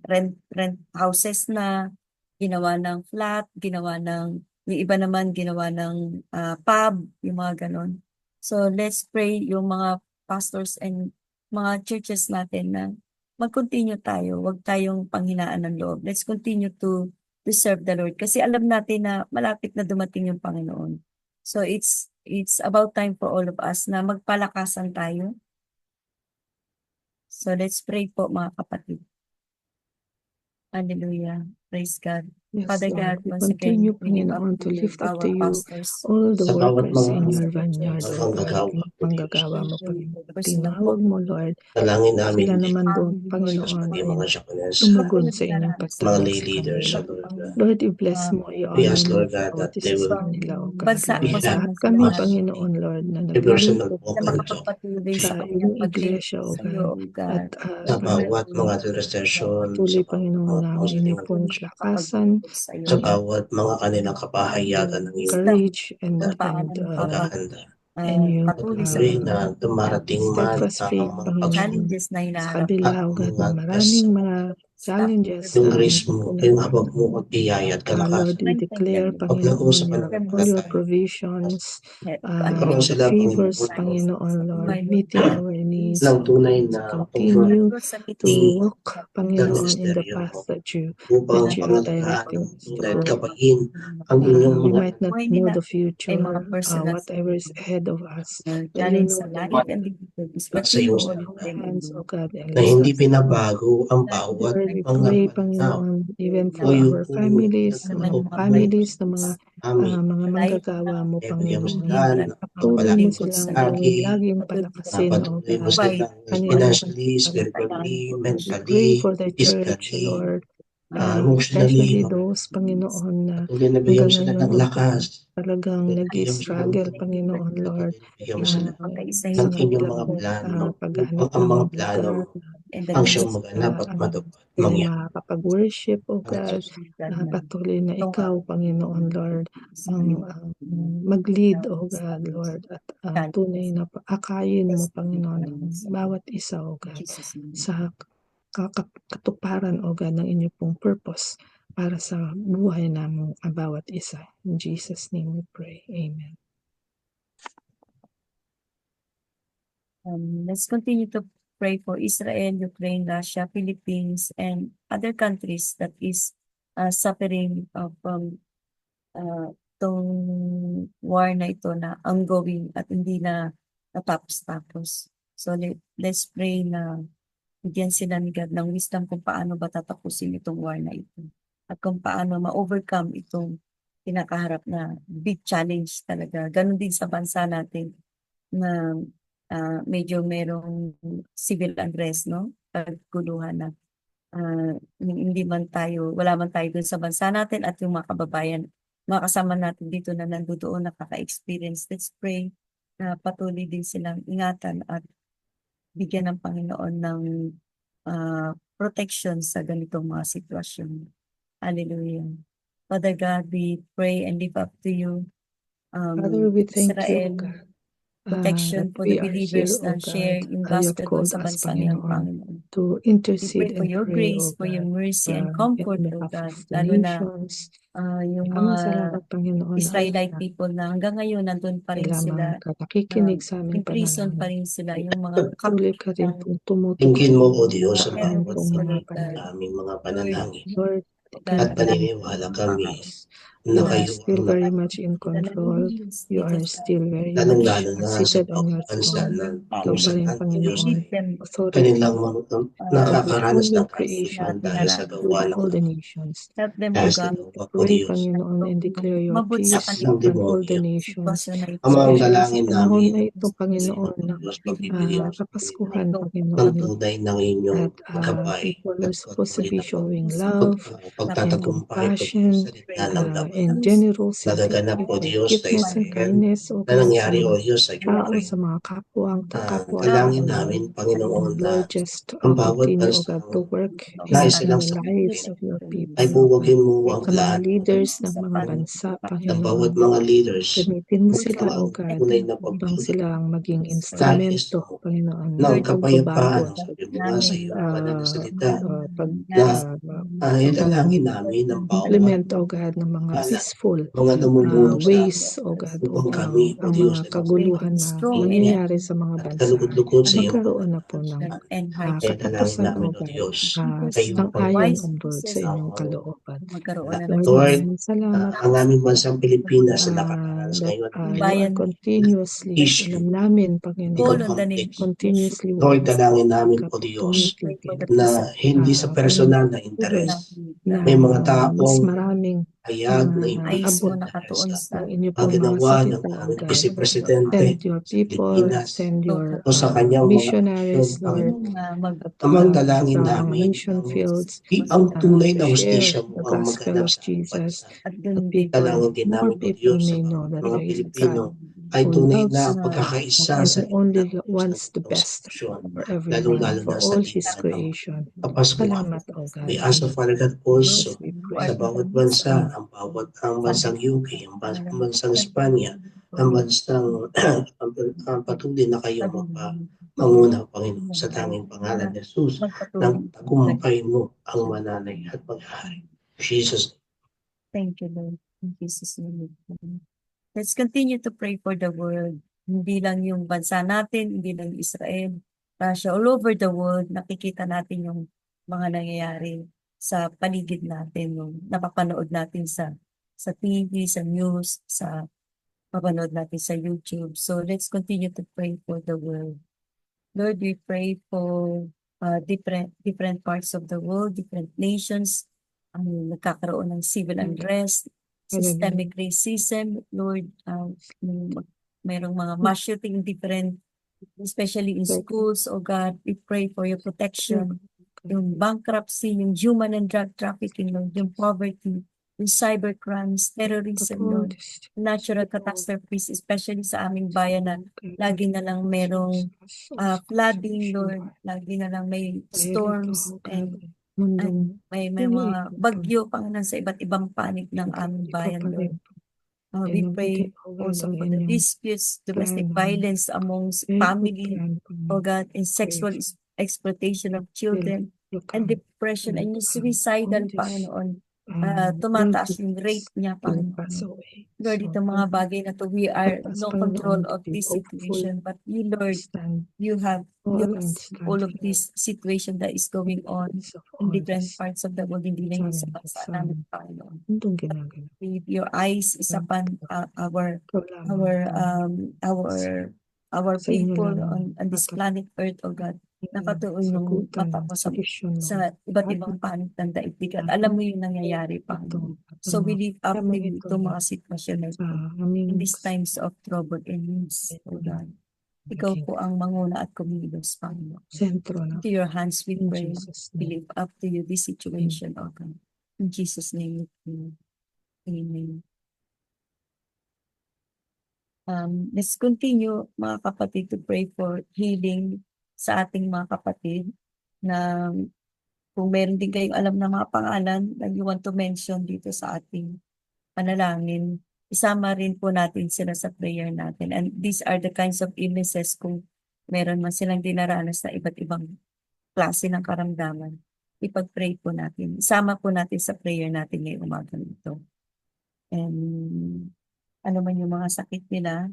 rent houses na, ginawa ng flat, ginawa ng, yung iba naman ginawa ng pub, yung mga ganon. So let's pray yung mga pastors and mga churches natin na mag-continue tayo, wag tayong panghinaan ng loob. Let's continue to serve the Lord kasi alam natin na malapit na dumating yung Panginoon. So it's about time for all of us na magpalakasan tayo. So let's pray po mga kapatid. Hallelujah. Praise God. Yes, Father Lord, God, we once again, continue, we lift up Panginoon, to to you lift up to our you pastors, all the Sa bawat workers mga in your pastors, vineyard, churches, O God. manggagawa Yung po Diyos. manggagawa mo, Thank you, Panginoon. personal Tinawag mo, Lord. Dalangin namin Sila din naman doon, family, Panginoon, pati ay mga Japanese, tumugon sa inyong mga pagtawag lay sa leaders, kanila. Lord. Lord, i-bless mo, We i-honor ask, mo Lord God, bawat that they isa will sa kanila, O God, bansa Lord. kung be saan Lahat man sila kami, us Panginoon, Lord, na a personal naglilingkod walk na with Lord, God. makapagpatuloy sa sa iyong kanyang iglesia, O sa iyo, God. O God. At Sa bawat mga administrasyon, patuloy, sa bawat Panginoon, mga namin council, inipon kalakasan, Sa iyo. sa ang bawat mga kanilang kapahayagan ng iyong courage and Kung paano paghahanda. yung patuloy sa Patuloy na dumarating man steadfast ang faith, mga Panginoon, challenges na sa hinaharap. kabila, at O God, mga ng maraming mga challenges yung na grace mo, yung habag mo at biyaya at Lord, kalakasan. we declare, Pag Panginoon, nag-uusapan all your natin, provisions, magkaroon sila, favors, Panginoon, Panginoon, Lord, meeting our needs, ng O tunay God, na to continue to pagmamahal walk, sa Panginoon, in the ministeryo mo path that you upang are pangalagaan directing ng us to tunay at go. gabahin ang inyong We mga might not Buhay know nila the future, ay mga personal whatever is ahead of us, but you challenge know sa them life and difficulties. But nasa you iyong all in of your them. hands, O God, and na lead hindi us. binabago ang bawat Lord, we mga pray, pananaw Panginoon, even o for yung our families, families ng amin. mga manggagawa mo, Bigyan mo Panginoon. sila ng Patuloy mo pagpalaki, silang lagi, laging palakasin, O patuloy mo God. silang Panginoon, financially, spiritually, we pray mentally, for the church, physically, Lord. emotionally, Especially those, Panginoon, na patuloy na bigyan mo hanggang sila ng ngayon lakas, talagang bigyan mo sila ng nag-struggle, Panginoon, Lord. bigyan mo sila Pagkaisa ng Sa inyong mga kanilang plano paghahanap upang ang ng mga lugar, plano and the ang needs siyang maganap at matupad mangyari. makapag-worship, O God. Patuloy na ikaw, Panginoon, Lord, ang mag-lead, O God, Lord, at tunay na akayin mo, Panginoon, ang bawat isa, O God, sa katuparan, O God, ng inyong pong purpose para sa buhay ng bawat isa. In Jesus' name we pray. Amen. Let's continue to pray for Israel, Ukraine, Russia, Philippines, and other countries that is suffering from itong war na ito na ongoing at hindi na natapos-tapos. So let's pray na bigyan sila ni God ng wisdom kung paano ba tatapusin itong war na ito at kung paano ma-overcome itong kinakaharap na big challenge talaga. Ganon din sa bansa natin na medyo merong civil unrest, no? Pagkuluhan na hindi man tayo, wala man tayo dun sa bansa natin at yung mga kababayan, mga kasama natin dito na nandoon nakaka-experience. Let's pray na patuloy din silang ingatan at bigyan ng Panginoon ng protection sa ganitong mga sitwasyon. Hallelujah. Father God, we pray and lift up to you Father, we thank you, Israel, O God, protection that for we the are believers here, na O God. share yung You have gospel dun called sa us, bansa niyan, Panginoon, Panginoon. to We intercede pray for and your pray, grace, O for your God, mercy and in comfort, O behalf God. of the Lalo na nations. yung Maraming mga salamat, Panginoon, Israelite people na hanggang ngayon nandun pa rin sila. ka nakikinig sa aming In prison pa panalangin. rin sila, yung mga Tuloy ka rin pong Tingin mo, O tumutukoy Diyos, sa ang bawat pong mga mga panalangin. aming mga panalangin. Lord, At paniniwala kami na you are kayo still ang very much in control. You are still very much lalong-lalo na sa seated on your pagbansa throne. ng Ikaw pa rin, kalusanan, Diyos. Panginoon, authority Kanilang nakakaranas all ng your creation, kalusugan dahil sa gawa ng all the nations. Help them, O dahil sa God, gawa ko, Pray, Diyos. Panginoon, and declare your mabot sa peace ng upon all the demonyo. nations. sitwasyon na ito. Ang mga Especially sa dalangin panahon namin, na ito, Panginoon, na Diyos, pagbibigyan mo sa kapaskuhan, ng Panginoon, tunay ng inyong that gabay people at are supposed to patuloy be na showing love and pagtatagumpay compassion pagsalita ng laban. and generosity, Nagaganap, O Diyos, sa forgiveness and Israel kindness, O na God, sa nangyari, O mga Diyos, sa tao, Ukraine. sa mga kapwa Dalangin tao. namin, Panginoon, And na Lord, just ang bawat continue, O God, bansang to work nais in silang the lives sakupin of your ay people, O God. buwagin mo ang Sa mga plano leaders ng mga bansa, ng bawat Panginoon, mga leaders gamitin mo sila, upang O ang God, tunay na upang pagbabago sila ang maging nais instrumento, mo Panginoon, ng ng kapayapaan pagbabago ang at sabi mo nga sa iyo, banal na salita, pag na idalangin namin ang bawat implement, O God, ng mga peaceful mga namumuno sa ways, O God, upang upang kami, O ang Diyos, mga kaguluhan na nangyayari sa mga at bansa kalugod-lugod sa iyong magkaroon na po ng and hardship. dalangin katapusan, namin, O O God, Diyos. Kasi sang-ayon, wise O Lord, sa inyong kalooban. magkaroon na Lord, ng Lord, maraming salamat ang aming bansang Pilipinas na that nakakaranas ngayon you are bayan continuously, issue alam namin, ito Panginoon, on the name. continuously Lord, ones dalangin namin, O to Diyos, meet For the with na hindi sa personal na leaders interes. na May mga mas taong maraming hayag na ayos abot mo nakatuon sa ng inyo ang pong mga ginawa ng salita, O aming God. Vice Presidente Send your sa people, Pilipinas send your o sa kanyang mga missionaries, aksyon, Lord, Amang dalangin sa namin mission ng fields ang tunay to na share hustisya the mo ang gospel maganap of sa aming Jesus. bansa. at The dun people, Dalangin din more namin, O people Diyos, sa may know that mga there is a Pilipino God ay who tunay loves na na pagkakaisa and sa who only gitna wants the ng best sitwasyon, for everyone, lalong-lalo for na sa all gitna His ng creation. Kapaskuhan. Salamat, O God. We ask of Father God also We who pray. sa art bawat in bansa, heaven, ang bansang UK, ang bansang Espanya, ang bansang ang patuloy na kayo manguna, Panginoon, sa tanging pangalan ni Jesus, ng tagumpay mo ang mananay at paghahari. Jesus. Thank you, Lord. In Jesus' name. Let's continue to pray for the world. Hindi lang yung bansa natin, hindi lang Israel, Russia, all over the world, nakikita natin yung mga nangyayari sa paligid natin, yung napapanood natin sa TV, sa news, sa mapanood natin sa YouTube. So let's continue to pray for the world. Lord, we pray for different parts of the world, different nations, ang nagkakaroon ng civil unrest, systemic racism, Lord, mayroong mga mass shooting different, especially in schools, oh God, we pray for your protection, yung bankruptcy, yung human and drug trafficking, Lord, yung poverty, yung cybercrimes, terrorism, Lord, natural catastrophes, especially sa aming bayan na lagi na lang merong flooding, Lord, lagi na lang may storms and may mga bagyo, Panginoon, sa iba't ibang panig ng aming bayan, Lord. We pray also for the disputes, domestic violence amongst family, oh God, and sexual exploitation of children, and depression, and yung suicidal, Panginoon. Tumataas yung rate niya, Panginoon. Lord, itong mga bagay na to, we are no control of this situation, but you, Lord, you have all of this situation that is going on in different parts of the world, hindi lang yung sa bansa namin, Panginoon. If your eyes is upon our people on this planet Earth, oh God, nakatuon yung mata ko sa iba't ibang panig ng daigdig at alam mo yung nangyayari, Panginoon. So we lift up to you itong mga sitwasyon na ito in these times of trouble and needs, oh God. Ikaw po ang manguna at kumilos, Panginoon. Into your hands we pray. We lift up to you this situation, oh God. In Jesus' name we pray. Amen. Let's continue, mga kapatid, to pray for healing sa ating mga kapatid na kung meron din kayong alam na mga pangalan na you want to mention dito sa ating panalangin, isama rin po natin sila sa prayer natin. And these are the kinds of illnesses kung meron man silang dinaranas na iba't ibang klase ng karamdaman. Ipag-pray po natin. Isama po natin sa prayer natin ngayong umaga nito. And ano man yung mga sakit nila,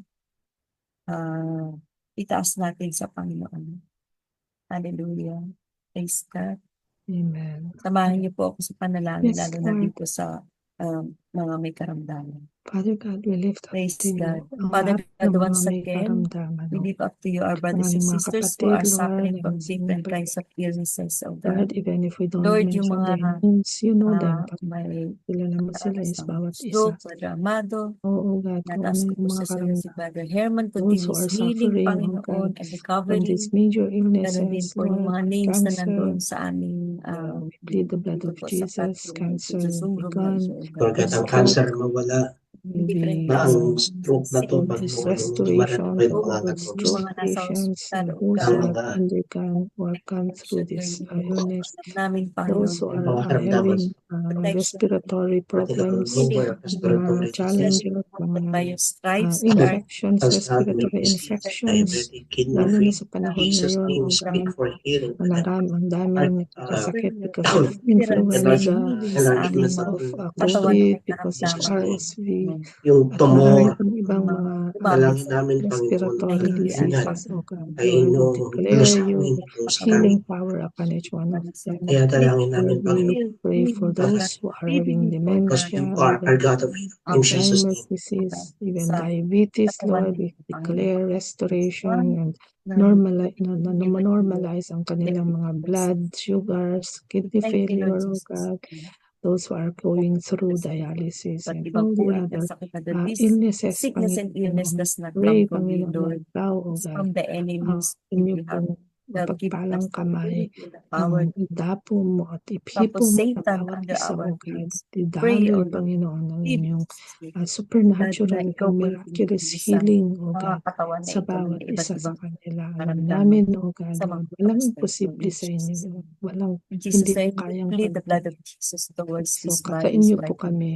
itaas natin sa Panginoon. Hallelujah. Praise God. Amen. Samahan niyo po ako sa panalangin, Yes, lalo na Lord. dito sa mga may karamdaman. Father God, we lift up Praise to you God. ang Father lahat God, ng mga once may again, karamdaman, we O lift up to you our brothers and aming mga sisters who kapatid, are suffering Lord, from and different siyempre, kinds of illnesses, oh Lord, God. even if we don't Lord, yung mention their mga names, you know them. may Sila naman sila is ng bawat isa. stroke, Brother Amado, Oo, God, kung ano nataas ko yung po mga sa si Brother Herman, those who continuous are healing, suffering, oh Panginoon, God, and from recovery. these major Ganun din illnesses, po yung Lord, mga names na cancer, nandoon sa aming we plead the blood dito of po sa Jesus, platform, cancer sa Zoom be room na gone, ito, oh God. Lord God, ang cancer mawala, we na ang stroke na to, for this Panginoon, hindi restoration ma-recover of mga our ganun. stroke mga nasa patients ospital, and O those Ang who God. mga have undergone or come through this illness, Namin, those who Panginoon. mga are karamdaman having respiratory pati na problems, lower mga respiratory disease, challenges, mga By your stripes, we are infections, asthmatic respiratory disease, infections, diabetic, kidney lalo na failure. sa In panahon Jesus' ngayon, name, o speak God, for healing to them. ang daming nagkakasakit because of Enlarge, influenza, enlarge mo na because sa of katawan COVID, ng because of Jesus' karamdaman. name. RSV, Yung at marami tumor, pang ibang mga Umabot dalangin namin, Panginoon, respiratory hindi yan diseases, o God. ay Lord, we inyong declare your lusamin yung sa healing namin. power upon each one of them. Kaya dalangin namin, Lord, we Panginoon, pray for those who are having because dementia, you or are our God of healing. In Jesus' Alzheimer's name. disease, even diabetes, Lord, we declare restoration and normalize ang kanilang mga blood sugars, kidney failure, oh God, those who are going through dialysis and all the other illnesses, Sickness and illness Panginoon. does not Pray, come from you, Panginoon, Lord. na ikaw, oh It's God, from the enemies. inyo You have pong God give mapagpalang us kamay the power ang to idapo mo at tapos iphipo mo sa Satan bawat under isa, our oh God. feet. Pray, Idaloy, O Lord. Panginoon, ng Give inyong God supernatural na ikaw and po yung miraculous pinag-iisa. healing, oh Mga God, katawan na sa ito bawat ng iba't isa sa ibang kanila. Alam karamdaman namin, oh God, sa mga Lord, walang pastor, imposible Lord, sa inyo, Jesus. Lord. Walang In Jesus' hindi name, mo kayang we plead the blood of pagdating. Jesus towards So, these bodies kakainyo po right now. kami,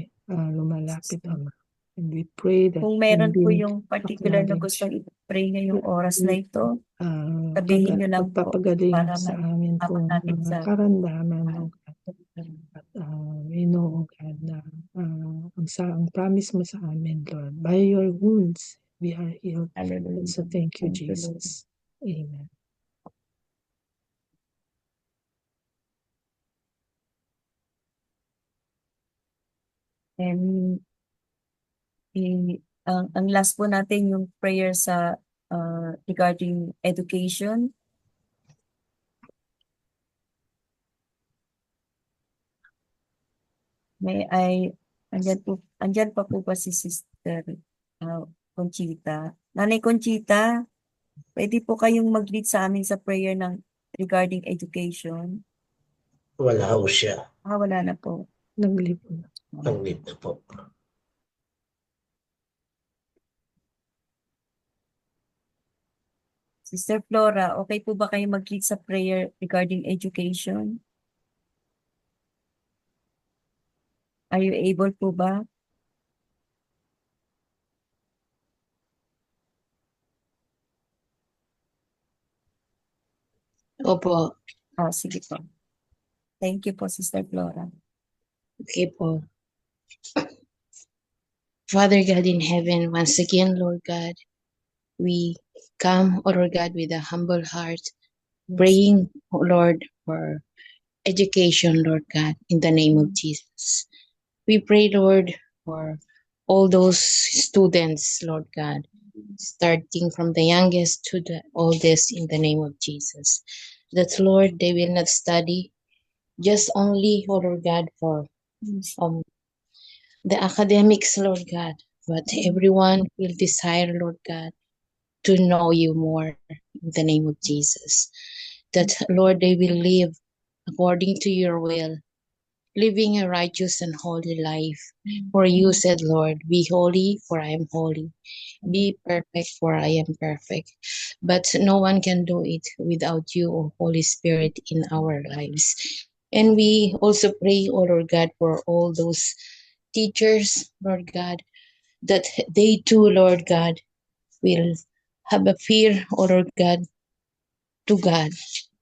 lumalapit, Ama. And we pray that Kung meron po hindi yung particular na acknowledge gustong i-pray ngayong oras na ito, ah, sabihin nyo lang po pagpapagaling para sa amin maabot pong natin mga sa karamdaman, oh God. At we know, oh God, na ang promise mo sa amin, Lord, by your wounds, we are healed. Hallelujah. So thank you, Thank you, Lord. Jesus. Amen. And ang last po natin yung prayer sa regarding education. Andyan pa po ba si Sister Conchita? Nanay Conchita, pwede po kayong mag-lead sa amin sa prayer ng regarding education? Wala ho siya. Wala na po. Naglipon. Ang lead na po. Sister Flora, okay po ba kayo mag-lead sa prayer regarding education? Are you able po ba? Opo, Sige po. Thank you po, Sister Flora. okay po. Father God in heaven, once again, Lord God, we come, oh Lord God, with a humble heart, praying, oh Lord, for education, Lord God, in the name of Jesus. We pray, Lord, for all those students, Lord God, starting from the youngest to the oldest, in the name of Jesus. That, Lord, they will not study just only, oh Lord God, for the academics, Lord God, but everyone will desire, Lord God, to know you more in the name of Jesus. That, Lord, they will live according to your will, living a righteous and holy life. For you said, Lord, be holy, for I am holy. Be perfect, for I am perfect. But no one can do it without you, O Holy Spirit, in our lives. And we also pray, O Lord God, for all those teachers, Lord God, that they too, Lord God, will have a fear, O Lord God, to God,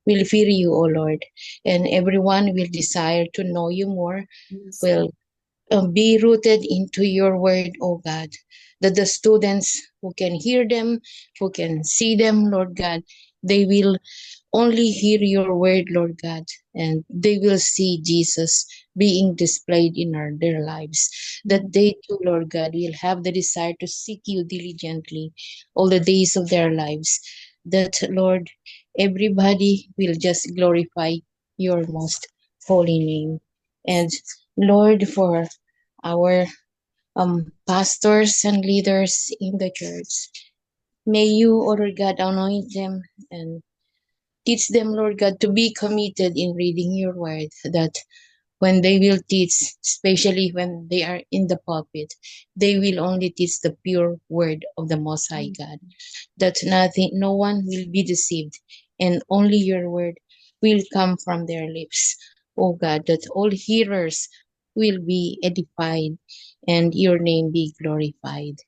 will fear you, O Lord, and everyone will desire to know you more, will be rooted into your word, O God, that the students who can hear them, who can see them, Lord God, they will only hear your word, Lord God, and they will see Jesus being displayed in their lives. That they too, Lord God, will have the desire to seek you diligently all the days of their lives. That, Lord, everybody will just glorify your most holy name. And Lord, for our pastors and leaders in the church, may you, O Lord God, anoint them and teach them, Lord God, to be committed in reading your word, that when they will teach, especially when they are in the pulpit, they will only teach the pure word of the Most High God, that no one will be deceived, and only your word will come from their lips. Oh God, that all hearers will be edified and your name be glorified.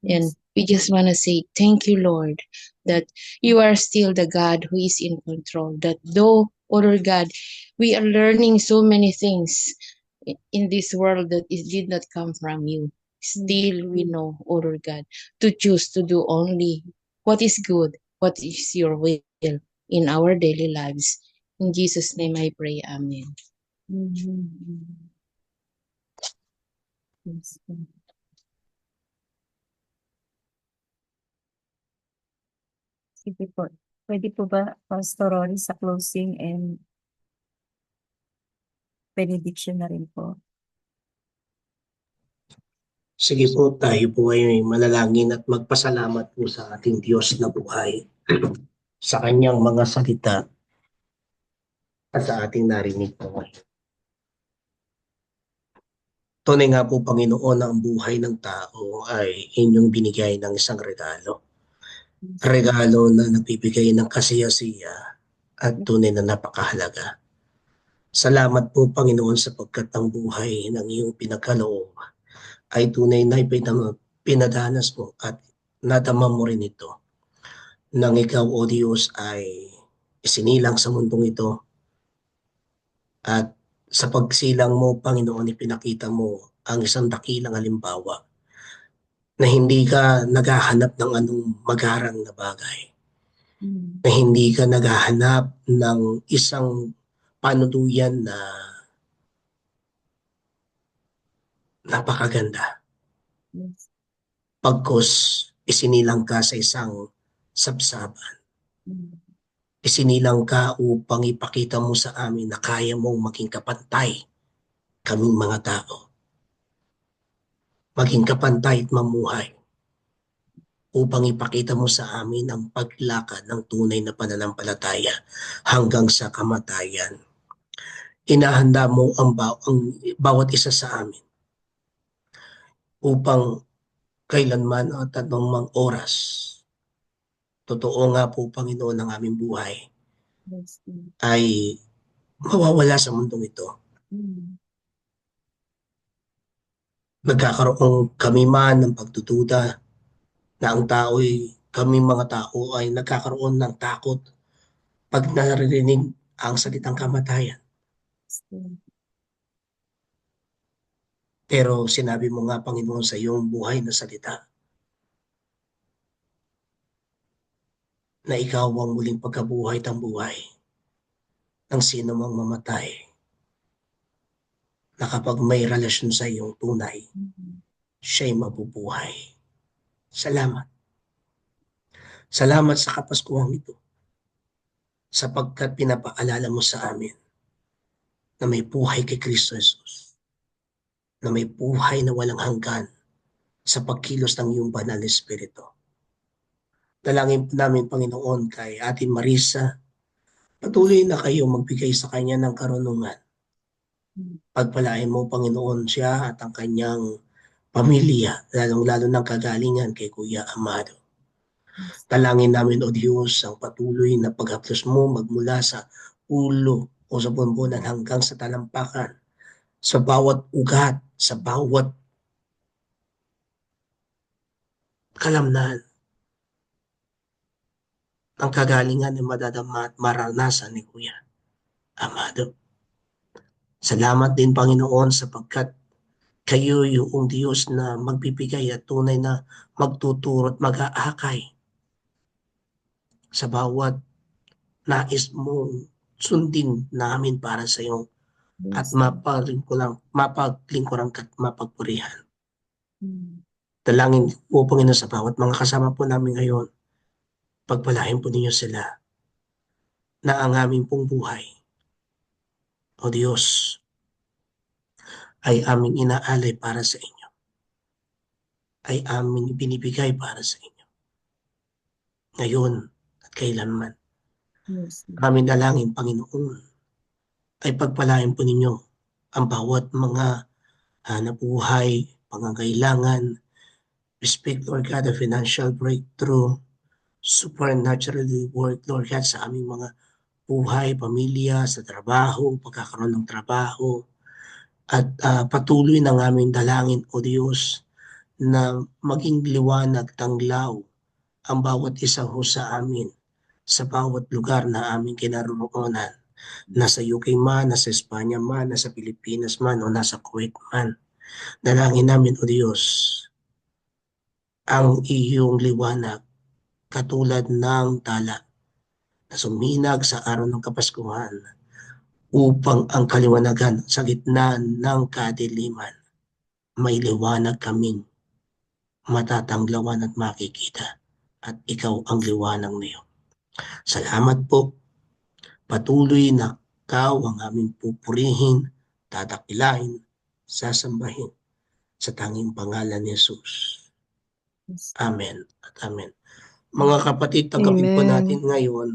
And we just want to say thank you, Lord, that you are still the God who is in control. That though, oh Lord God, we are learning so many things in this world that it did not come from you, still we know, oh Lord God, to choose to do only what is good, what is your will in our daily lives. In Jesus' name I pray, Amen. Yes. Sige po. Pwede po ba, Pastor Rory, sa closing and benediction na rin po? Sige po, tayo po ay manalangin at magpasalamat po sa ating Diyos na buhay sa kanyang mga salita at sa ating narinig po ngayon. Tunay nga po, Panginoon, na ang buhay ng tao ay inyong binigay ng isang regalo. Regalo na nagbibigay ng kasiyasiya at tunay na napakahalaga. Salamat po, Panginoon, sapagkat ang buhay ng iyong pinagkaloob ay tunay na pinadanas mo at nadama mo rin ito nang ikaw, O Diyos, ay isinilang sa mundong ito at sa pagsilang mo, Panginoon, ipinakita mo ang isang dakilang halimbawa na hindi ka naghahanap ng anong magarang na bagay, na hindi ka naghahanap ng isang panutuyan na napakaganda. Yes. Pagkos isinilang ka sa isang sabsaban. Isinilang ka upang ipakita mo sa amin na kaya mong maging kapantay kaming mga tao. Maging kapantay at mamuhay upang ipakita mo sa amin ang paglakad ng tunay na pananampalataya hanggang sa kamatayan. Inahanda mo ang bawat isa sa amin upang kailanman at anumang oras, totoo nga po, Panginoon, ang aming buhay Yes. ay mawawala sa mundong ito. Nagkakaroon kami man ng pagdududa na ang kami mga tao ay nagkakaroon ng takot pag naririnig ang salitang kamatayan. Pero sinabi mo nga, Panginoon, sa iyong buhay na salita na ikaw ang muling pagkabuhay ng buhay ng sino mang mamatay, na kapag may relasyon sa iyong tunay, siya'y mabubuhay. Salamat. Salamat sa Kapaskuhang ito sapagkat pinapaalala mo sa amin na may buhay kay Kristo Jesus, na may buhay na walang hanggan sa pagkilos ng iyong banal na Espiritu. Dalangin po namin, Panginoon, kay Ate Marisa, patuloy na kayo magbigay sa kanya ng karunungan. Pagpalain mo, Panginoon, siya at ang kanyang pamilya, lalong-lalo ng kagalingan kay Kuya Amado. Dalangin namin, O Diyos, ang patuloy na paghaplos mo magmula sa ulo o sa bunbunan hanggang sa talampakan, sa bawat ugat, sa bawat kalamnan, ang kagalingan ay madadama at maranasan ni Kuya Amado. Salamat din, Panginoon, sapagkat kayo yung Diyos na magbibigay at tunay na magtuturo at mag-aakay sa bawat nais mong sundin namin para sa iyo at mapaglingkuran at mapagpurihan. Dalangin po, Panginoon, sa bawat mga kasama po namin ngayon, pagpalain po ninyo sila na ang aming pong buhay, O Diyos, ay aming inaalay para sa inyo, ay aming binibigay para sa inyo, ngayon at kailanman. Yes. Aming dalangin, Panginoon, ay pagpalain po ninyo ang bawat mga nabuhay, pangangailangan. We speak, Lord God, of financial breakthrough, supernaturally work, Lord God, sa aming mga buhay, pamilya, sa trabaho, pagkakaroon ng trabaho. At patuloy na aming dalangin, O Diyos, na maging liwanag, tanglaw ang bawat isa ho sa amin, sa bawat lugar na aming kinaroroonan, nasa UK man, nasa Espanya man, nasa Pilipinas man, o nasa Kuwait man. Dalangin namin, O Diyos, ang iyong liwanag, katulad ng tala na suminag sa araw ng Kapaskuhan, upang ang kaliwanagan sa gitna ng kadiliman, may liwanag kaming matatanglawan at makikita, at ikaw ang liwanag na iyon. Salamat po. Patuloy na ikaw ang aming pupurihin, tatakilain, sasambahin sa tanging pangalan ni Jesus. Amen at amen. Mga kapatid, tanggapin po Amen. natin ngayon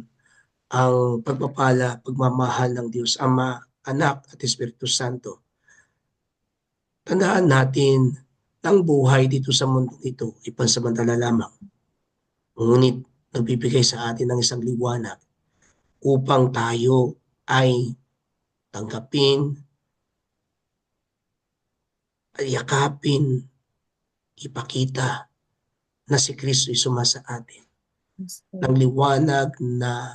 ang pagpapala, pagmamahal ng Diyos Ama, Anak at Espiritu Santo. Tandaan natin na ang buhay dito sa mundo ito ay pansamantala lamang. Ngunit nagbibigay sa atin ng isang liwanag upang tayo ay tanggapin, yakapin, ipakita na si Kristo ay sumasa atin. Ng liwanag na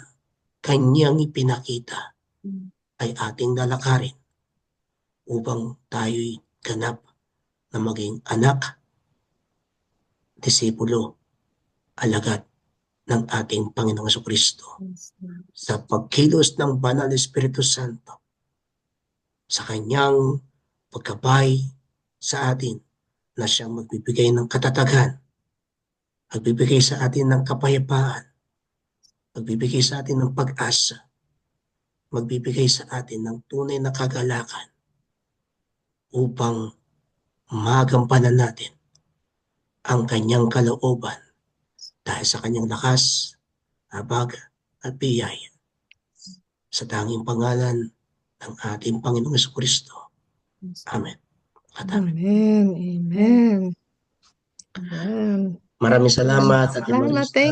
kanyang ipinakita ay ating lalakarin upang tayo'y ganap na maging anak, disipulo, alagad ng ating Panginoong Jesucristo. Sa pagkilos ng Banal na Espiritu Santo, sa kanyang pagkabay sa atin, na siyang magbibigay ng katatagan, magbibigay sa atin ng kapayapaan, magbibigay sa atin ng pag-asa, magbibigay sa atin ng tunay na kagalakan upang magampanan natin ang kanyang kalooban dahil sa kanyang lakas, habag at biyaya. Sa tanging pangalan ng ating Panginoong Jesucristo. Amen. At amen. Amen. Amen. Amen. Maraming salamat at Salamat.